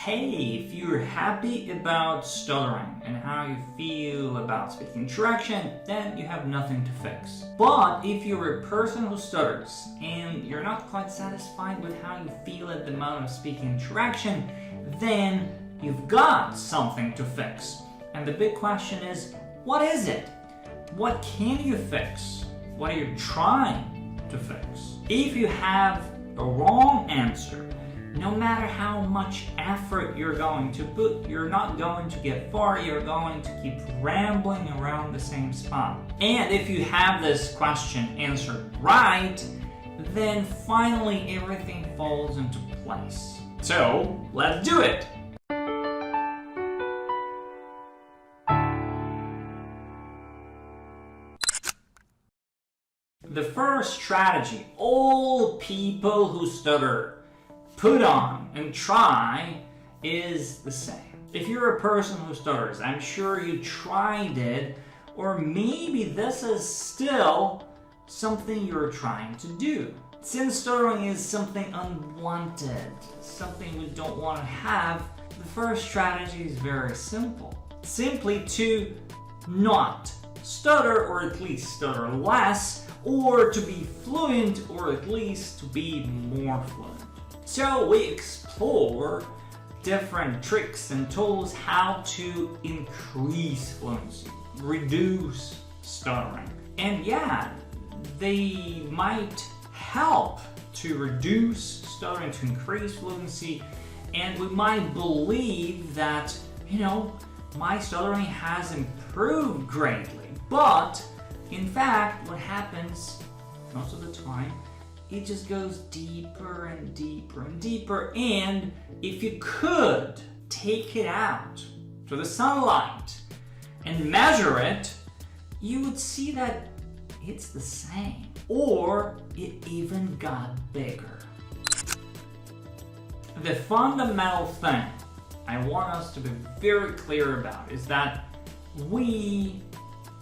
Hey, if you're happy about stuttering and how you feel about speaking interaction, then you have nothing to fix. But if you're a person who stutters and you're not quite satisfied with how you feel at the moment of speaking interaction, then you've got something to fix. And the big question is, what is it? What can you fix? What are you trying to fix? If you have a wrong answer, no matter how much effort you're going to put, you're not going to get far. You're going to keep rambling around the same spot. And if you have this question answered right, then finally everything falls into place. So let's do it. The first strategy all people who stutter put on and try is the same. If you're a person who stutters, I'm sure you tried it, or maybe this is still something you're trying to do. Since stuttering is something unwanted, something we don't want to have, the first strategy is very simple. Simply to not stutter, or at least stutter less, or to be fluent, or at least to be more fluent. So we explore different tricks and tools how to increase fluency, reduce stuttering. And yeah, they might help to reduce stuttering, to increase fluency, and we might believe that, my stuttering has improved greatly. But in fact, what happens most of the time, it just goes deeper and deeper and deeper. And if you could take it out to the sunlight and measure it, you would see that it's the same, or it even got bigger. The fundamental thing I want us to be very clear about is that we,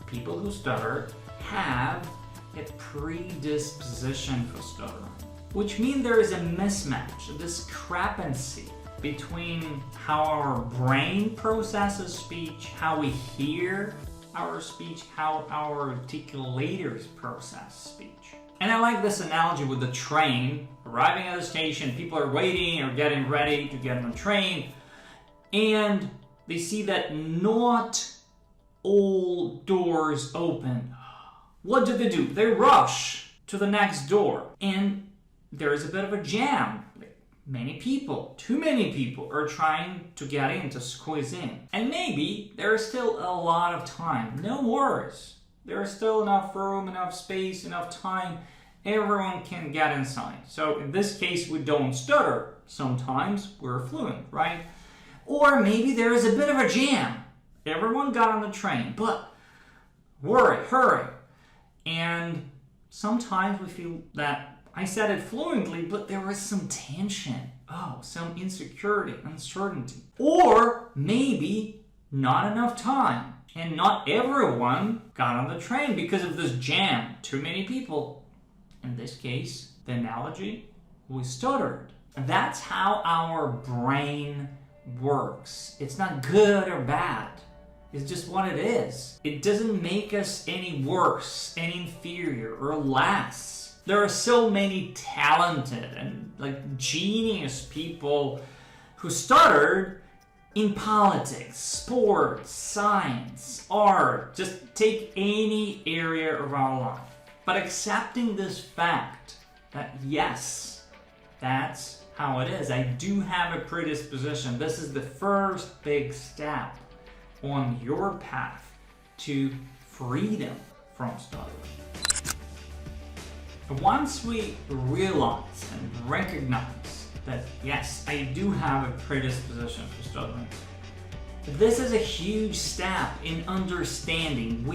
people who stutter, have a predisposition for stuttering, which means there is a mismatch, a discrepancy between how our brain processes speech, how we hear our speech, how our articulators process speech. And I like this analogy with the train. Arriving at a station, people are waiting or getting ready to get on the train, and they see that not all doors open. What do? They rush to the next door, and there is a bit of a jam. Many people, too many people, are trying to get in, to squeeze in. And maybe there is still a lot of time. No worries. There is still enough room, enough space, enough time. Everyone can get inside. So in this case, we don't stutter. Sometimes we're fluent, right? Or maybe there is a bit of a jam. Everyone got on the train, but hurry. And sometimes we feel that I said it fluently, but there was some tension. Some insecurity, uncertainty. Or maybe not enough time. And not everyone got on the train because of this jam. Too many people. In this case, the analogy, we stuttered. That's how our brain works. It's not good or bad. It's just what it is. It doesn't make us any worse, any inferior, or less. There are so many talented and genius people who stuttered in politics, sports, science, art. Just take any area of our life. But accepting this fact that yes, that's how it is. I do have a predisposition. This is the first big step on your path to freedom from stuttering. Once we realize and recognize that yes, I do have a predisposition for stuttering, this is a huge step in understanding.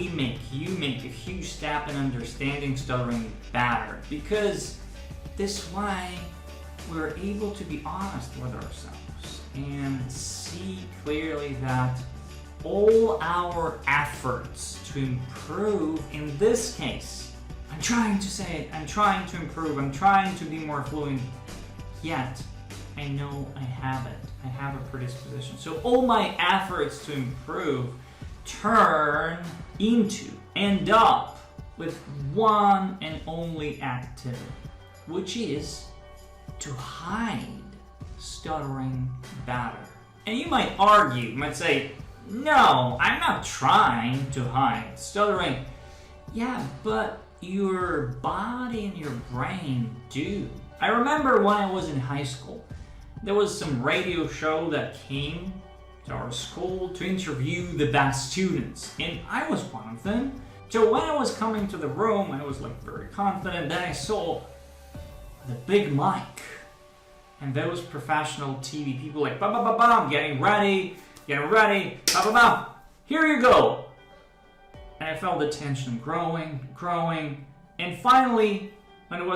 You make a huge step in understanding stuttering better, because this way we're able to be honest with ourselves and see clearly that all our efforts to improve, in this case, I'm trying to say it, I'm trying to improve, I'm trying to be more fluent, yet I know I have it. I have a predisposition. So all my efforts to improve end up with one and only activity, which is to hide stuttering better. And you might argue, you might say, no, I'm not trying to hide stuttering. Yeah, but your body and your brain do. I remember when I was in high school, there was some radio show that came to our school to interview the best students, and I was one of them. So when I was coming to the room, I was like very confident. Then I saw the big mic and those professional TV people like ba ba ba ba, getting ready, ba ba ba. Here you go. And I felt the tension growing, and finally, when it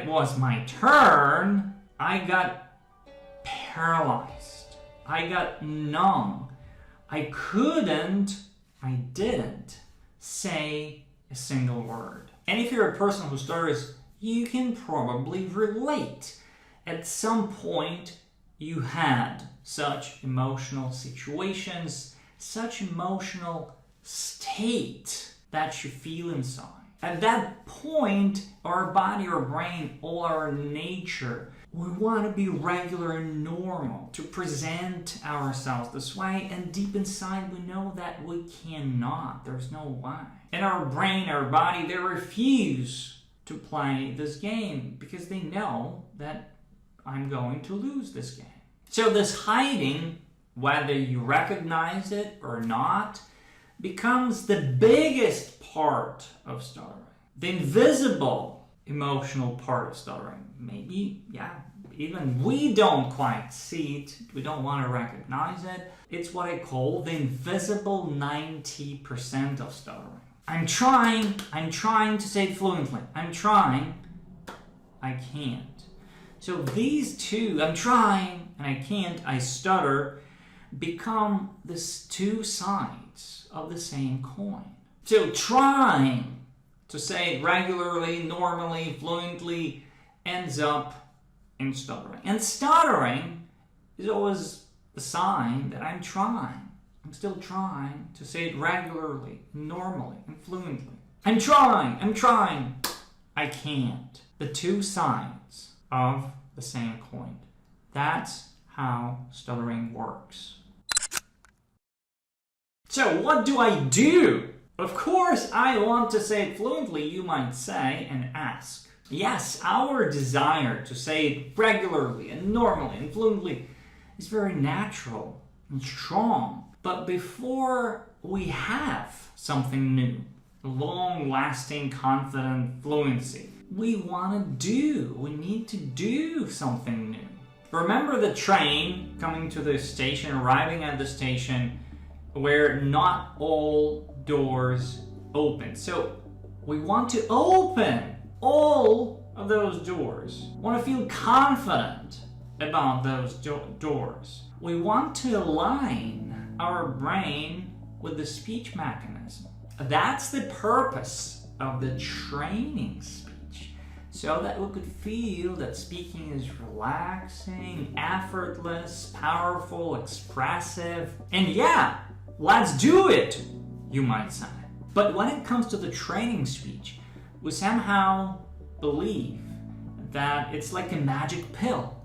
was my turn, I got paralyzed. I got numb. I didn't say a single word. And if you're a person who stutters, you can probably relate. At some point, you had such emotional situations, such emotional state that you feel inside. At that point, our body, our brain, all our nature, we want to be regular and normal, to present ourselves this way, and deep inside we know that we cannot. There's no way. And our brain, our body, they refuse to play this game because they know that I'm going to lose this game. So this hiding, whether you recognize it or not, becomes the biggest part of stuttering. The invisible emotional part of stuttering. Maybe, even we don't quite see it. We don't want to recognize it. It's what I call the invisible 90% of stuttering. I'm trying to say it fluently. I'm trying, I can't. So these two, I'm trying and I can't, I stutter, become these two sides of the same coin. So trying to say it regularly, normally, fluently, ends up in stuttering. And stuttering is always the sign that I'm trying. I'm still trying to say it regularly, normally, and fluently. I'm trying, I can't. The two sides of the same coin. That's how stuttering works. So what do I do? Of course, I want to say it fluently, you might say, and ask. Yes, our desire to say it regularly and normally and fluently is very natural and strong. But before we have something new, long-lasting, confident fluency, we need to do something new. Remember the train coming to the station, arriving at the station, where not all doors open. So we want to open all of those doors. We want to feel confident about those doors. We want to align our brain with the speech mechanism. That's the purpose of the training speech, so that we could feel that speaking is relaxing, effortless, powerful, expressive, and let's do it, you might say. But when it comes to the training speech, we somehow believe that it's like a magic pill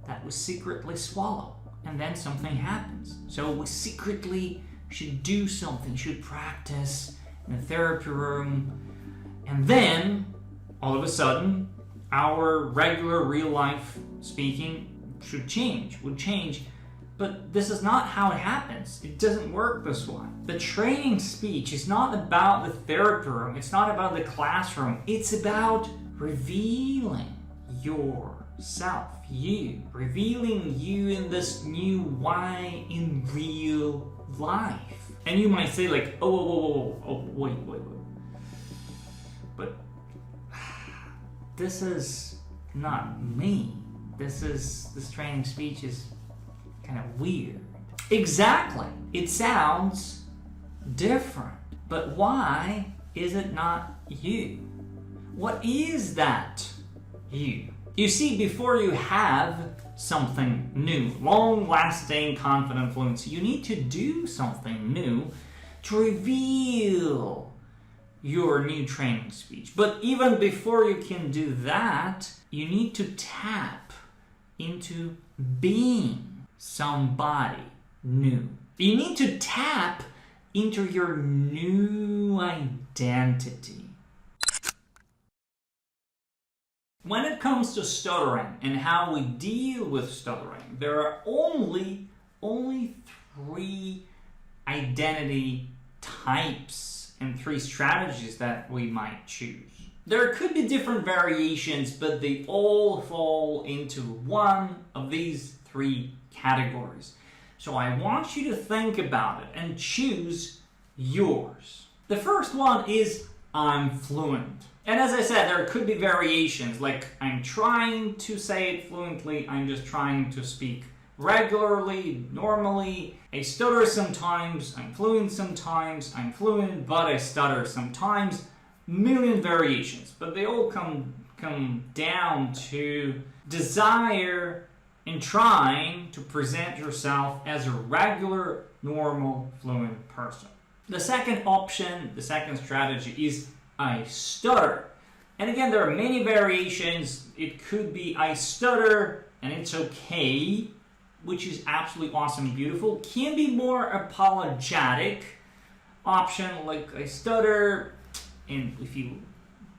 that we secretly swallow, and then something happens. So we secretly should do something, should practice in a therapy room, and then all of a sudden our regular real life speaking would change. But this is not how it happens. It doesn't work this way. The training speech is not about the therapy room. It's not about the classroom. It's about revealing yourself, revealing you in this new way in real life. And you might say like, wait. But this is not me. This training speech is kind of weird. Exactly. It sounds different. But why is it not you? What is that you? You see, before you have something new, long-lasting, confident fluency. You need to do something new to reveal your new training speech. But even before you can do that, you need to tap into being somebody new. You need to tap into your new identity. When it comes to stuttering and how we deal with stuttering, there are only 3 identity types and 3 strategies that we might choose. There could be different variations, but they all fall into one of these 3 categories. So I want you to think about it and choose yours. The first one is I'm fluent. And as I said, there could be variations, like I'm trying to say it fluently, I'm just trying to speak regularly, normally. I stutter sometimes, I'm fluent sometimes, I'm fluent, but I stutter sometimes. Million variations, but they all come down to desire in trying to present yourself as a regular, normal, fluent person. The second option, the second strategy is I stutter. And again, there are many variations. It could be I stutter and it's okay, which is absolutely awesome and beautiful. Can be more apologetic option, like I stutter and we feel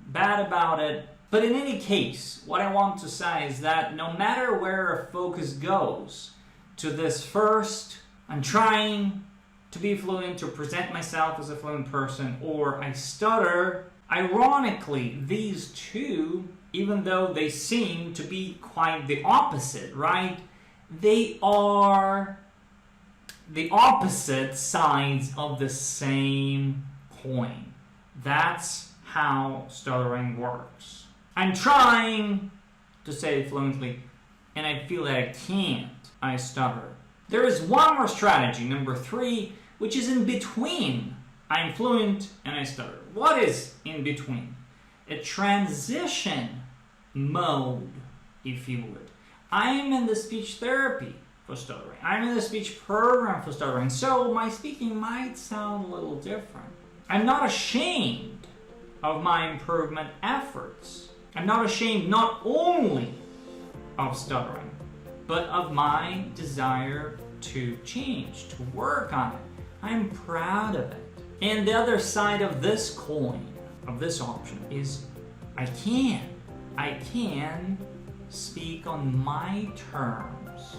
bad about it. But in any case, what I want to say is that no matter where our focus goes, to this first, I'm trying to be fluent, to present myself as a fluent person, or I stutter, ironically, these 2, even though they seem to be quite the opposite, right? They are the opposite sides of the same coin. That's how stuttering works. I'm trying to say it fluently, and I feel that I can't. I stutter. There is one more strategy, number 3, which is in between. I'm fluent and I stutter. What is in between? A transition mode, if you would. I'm in the speech therapy for stuttering. I'm in the speech program for stuttering, so my speaking might sound a little different. I'm not ashamed of my improvement efforts. I'm not ashamed not only of stuttering, but of my desire to change, to work on it. I'm proud of it. And the other side of this coin, of this option, is I can speak on my terms.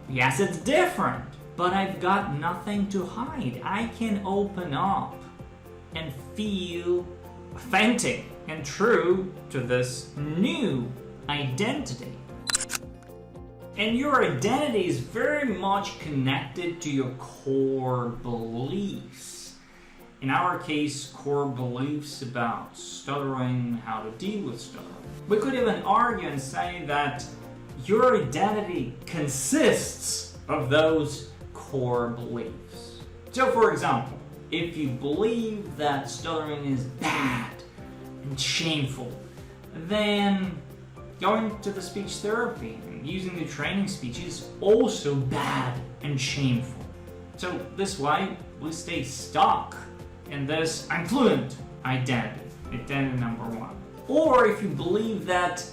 Yes, it's different, but I've got nothing to hide. I can open up and feel authentic and true to this new identity. And your identity is very much connected to your core beliefs. In our case, core beliefs about stuttering, how to deal with stuttering. We could even argue and say that your identity consists of those core beliefs. So for example, if you believe that stuttering is bad and shameful, then going to the speech therapy and using the training speech is also bad and shameful. So this way, we stay stuck in this I'm fluent identity number 1. Or if you believe that,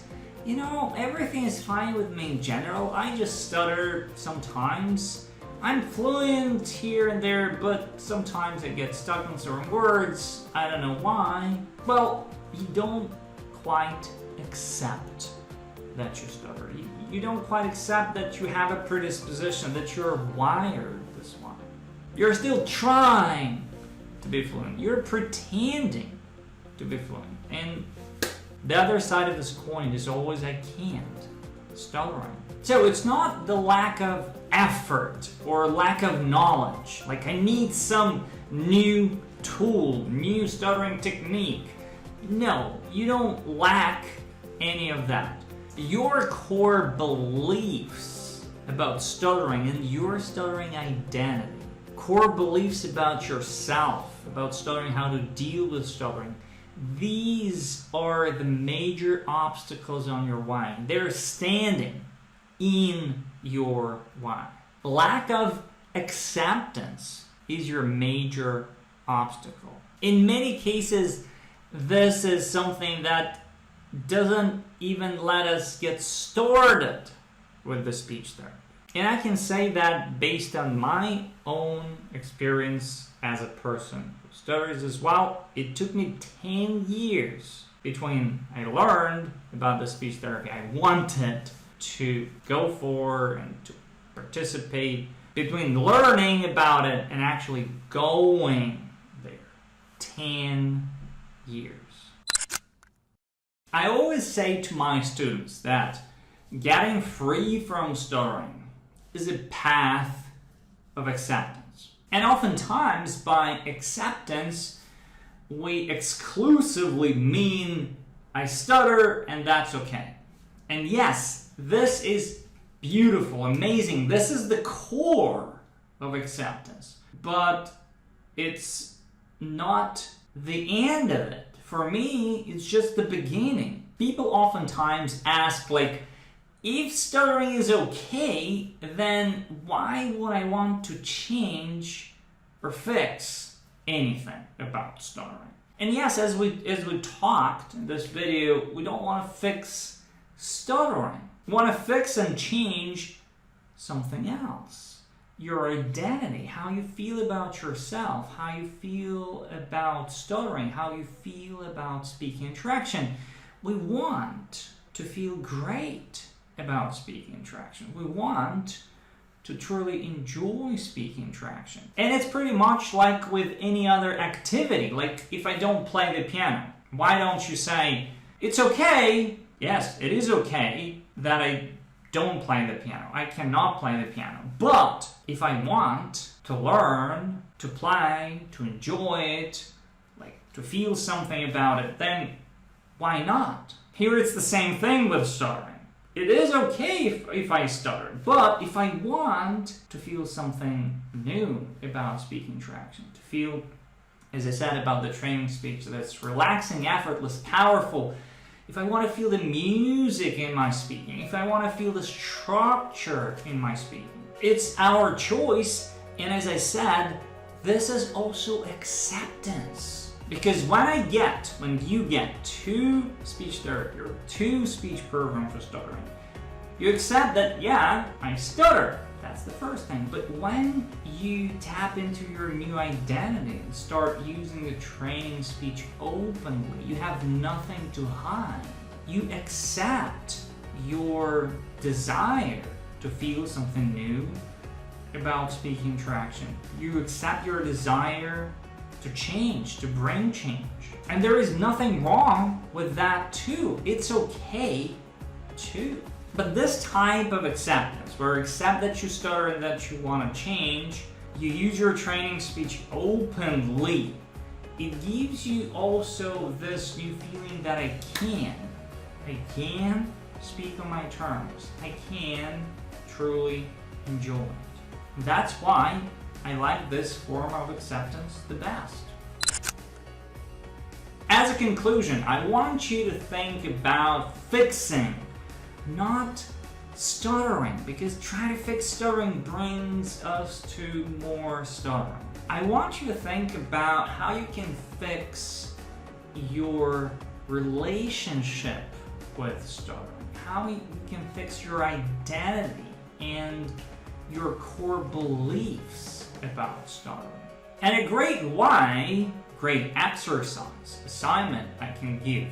you know, everything is fine with me in general, I just stutter sometimes, I'm fluent here and there, but sometimes I get stuck on certain words, I don't know why. Well, you don't quite accept that you stutter. You don't quite accept that you have a predisposition, that you're wired this way. You're still trying to be fluent. You're pretending to be fluent. And the other side of this coin is always I can't. Stuttering. So it's not the lack of effort or lack of knowledge. Like I need some new tool, new stuttering technique. No, you don't lack any of that. Your core beliefs about stuttering and your stuttering identity, core beliefs about yourself, about stuttering, how to deal with stuttering, these are the major obstacles on your way. They're standing in your why. Lack of acceptance is your major obstacle. In many cases, this is something that doesn't even let us get started with the speech therapy. And I can say that based on my own experience as a person who stutters as well. It took me 10 years between I learned about the speech therapy I wanted to go for and to participate, between learning about it and actually going there. 10 years. I always say to my students that getting free from stuttering is a path of acceptance. And oftentimes by acceptance, we exclusively mean I stutter and that's okay. And yes, this is beautiful, amazing. This is the core of acceptance. But it's not the end of it. For me, it's just the beginning. People oftentimes ask, like, if stuttering is okay, then why would I want to change or fix anything about stuttering? And yes, as we talked in this video, we don't want to fix stuttering. We want to fix and change something else. Your identity, how you feel about yourself, how you feel about stuttering, how you feel about speaking interaction. We want to feel great about speaking interaction. We want to truly enjoy speaking interaction. And it's pretty much like with any other activity. Like if I don't play the piano, why don't you say, it's okay, yes, it is okay that I don't play the piano. I cannot play the piano. But if I want to learn, to play, to enjoy it, like to feel something about it, then why not? Here it's the same thing with stuttering. It is okay if I stutter, but if I want to feel something new about speaking interaction, to feel, as I said about the training speech, that's relaxing, effortless, powerful, if I want to feel the music in my speaking, if I want to feel the structure in my speaking, it's our choice. And as I said, this is also acceptance. Because when you get to speech therapy or to speech program for stuttering, you accept that, yeah, I stutter. That's the first thing. But when you tap into your new identity and start using the training speech openly, you have nothing to hide. You accept your desire to feel something new about speaking interaction. You accept your desire to change, to bring change. And there is nothing wrong with that too. It's okay too. But this type of acceptance, where you accept that you stutter and that you want to change, you use your training speech openly, it gives you also this new feeling that I can speak on my terms. I can truly enjoy it. That's why I like this form of acceptance the best. As a conclusion, I want you to think about fixing, not stuttering, because trying to fix stuttering brings us to more stuttering. I want you to think about how you can fix your relationship with stuttering, how you can fix your identity and your core beliefs about stuttering. And a great exercise, assignment I can give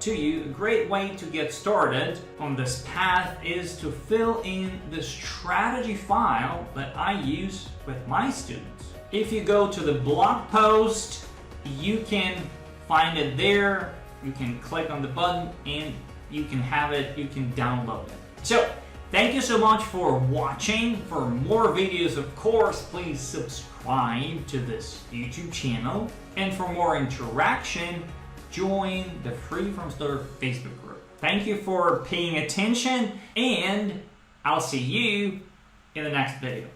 to you, a great way to get started on this path is to fill in the strategy file that I use with my students. If you go to the blog post, you can find it there. You can click on the button and you can have it, you can download it. So, thank you so much for watching. For more videos, of course, please subscribe to this YouTube channel. And for more interaction, join the Free From Stutter Facebook group. Thank you for paying attention, and I'll see you in the next video.